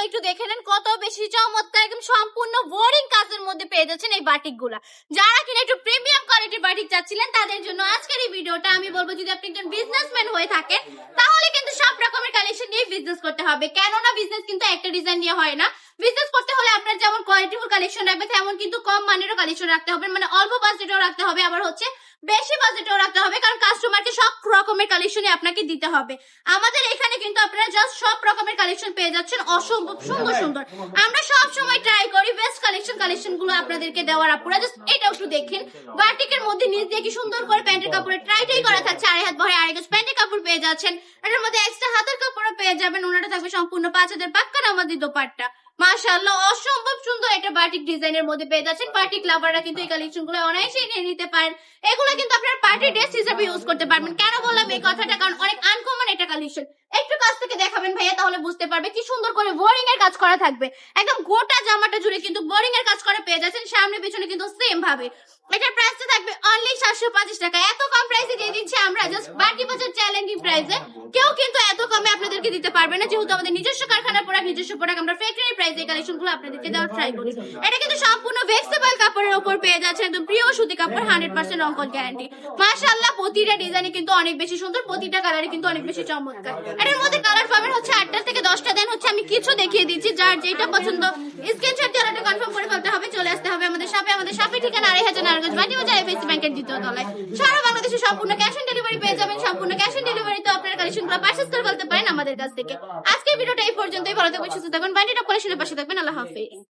একটু দেখে নেন কত বেশি চমৎকার, একদম সম্পূর্ণ বোরিং কাজের মধ্যে পেয়ে যাচ্ছেন এই বাটিক গুলা। যারা কিনা একটু প্রিমিয়াম কোয়ালিটির বাটিক চাচ্ছিলেন তাদের জন্য আজকের এই ভিডিওটা। আমি বলবো যদি আপনি একজন বিজনেসম্যান হয়ে থাকেন তাহলে কিন্তু সব রকমের কালেকশন নিয়ে বিজনেস করতে হবে, কেননা বিজনেস কিন্তু একটা ডিজাইন নিয়ে হয় না। বিজনেস করতে হলে আপনার যেমন কোয়ালিটিফুল কালেকশন রাখবে তেমন কিন্তু কম মানেরও কালেকশন রাখতে হবে, মানে অল্প বাজেটেও রাখতে হবে, আবার হচ্ছে বেশি বাজেটেও রাখতে হবে, কারণ কাস্টমারকে সব রকমের কালেকশনই আপনাকে দিতে হবে। আমাদের এখানে কিন্তু আপনারা জাস্ট সব রকমের কালেকশন পেয়ে যাচ্ছেন, অসম্ভব সুন্দর সুন্দর। আমরা সব সময় ট্রাই করি বেস্ট কালেকশন গুলো আপনাদেরকে দেওয়ার। আপুরা জাস্ট এটা একটু দেখেন, বাটিকের মধ্যে নিচ দিয়ে কি সুন্দর করে প্যান্টের কাপড়ে ট্রাইটাই করা থাকছে, আড়াই হাত ভরে আড়াই গজ প্যান্টের কাপড় পেয়ে যাচ্ছেন। এটার মধ্যে এক্সট্রা হাতের কাপড়ও পেয়ে যাবেন, ওনাটা থাকবে সম্পূর্ণ 5,000 পাক্কা নামাজি দোপাট্টা। মাশাআল্লাহ অসম্ভব সুন্দর একটা বাটিক ডিজাইনের মধ্যে পেয়ে যাচ্ছেন। বাটিক লাভাররা কিন্তু এই কালেকশন গুলো অনায়াসে নিয়ে নিতে পারেন। এগুলো কিন্তু আপনারা পার্টি ড্রেস হিসেবে ইউজ করতে পারবেন। কেন বললাম এই কথাটা, কারণ অনেক আনকমন একটা কালেকশন। একটু কাছ থেকে দেখাবেন ভাইয়া, তাহলে বুঝতে পারবে কি সুন্দর করে বোরিং এর কাজ করা থাকবে। একদম গোটা জামাটা জুড়ে কিন্তু বোরিং এর কাজ করা পেয়ে যাচ্ছেন, সামনে পিছনে কিন্তু সেম ভাবে। এটার প্রাইসটা থাকবে অনলি 750 টাকা। এত কম প্রাইসে দিয়ে দিচ্ছি আমরা, জাস্ট বাটি বাজার চ্যালেঞ্জিং প্রাইসে। কেউ কিন্তু এত কমে আপনাদেরকে দিতে পারবে না, যেহেতু আমাদের নিজস্ব কারখানার প্রোডাক্ট, নিজস্ব প্রোডাক্ট আমরা ফ্যাক্টরি প্রাইসে এই কালেকশন গুলো আপনাদেরকে দেওয়ার ট্রাই করি। এটা কিন্তু সম্পূর্ণ ভেক্সিবল কাপড়ের উপর পেয়ে যাচ্ছে, একদম প্রিয় সুতি কাপড়, 100% রংকন গ্যারান্টি। মাশাআল্লাহ প্রতিটা ডিজাইনে কিন্তু অনেক বেশি সুন্দর, প্রতিটা কালারে কিন্তু অনেক বেশি চমৎকার। এটার মধ্যে কালার পাবেন হচ্ছে 8টা থেকে 10টা। দেন হচ্ছে আমি কিছু দেখিয়ে দিচ্ছি, যার যেটা পছন্দ স্ক্রিনশট দিয়ে অর্ডার কনফার্ম করে ফেলতে হবে। চলে আসতে হবে আমাদের শপে। আমাদের শপে ঠিকানা 2,500 নারায়ণগঞ্জ বাটি বাজার এফএসসি ব্যাংকের দ্বিতীয় তলায়। সারা বাংলাদেশে সম্পূর্ণ ক্যাশ অন ডেলিভারি পেয়ে যাবেন। সম্পূর্ণ ক্যাশ অন ডেলিভারিতে আপনারা কালেকশনগুলো পারচেজ করে ফেলতে পারেন আমাদের কাছ থেকে। আজকের ভিডিওটা এই পর্যন্তই। ভালো থাকবেন, সুস্থ থাকবেন, বাটিটা কালেকশনের পাশে থাকবেন। আল্লাহ হাফেজ।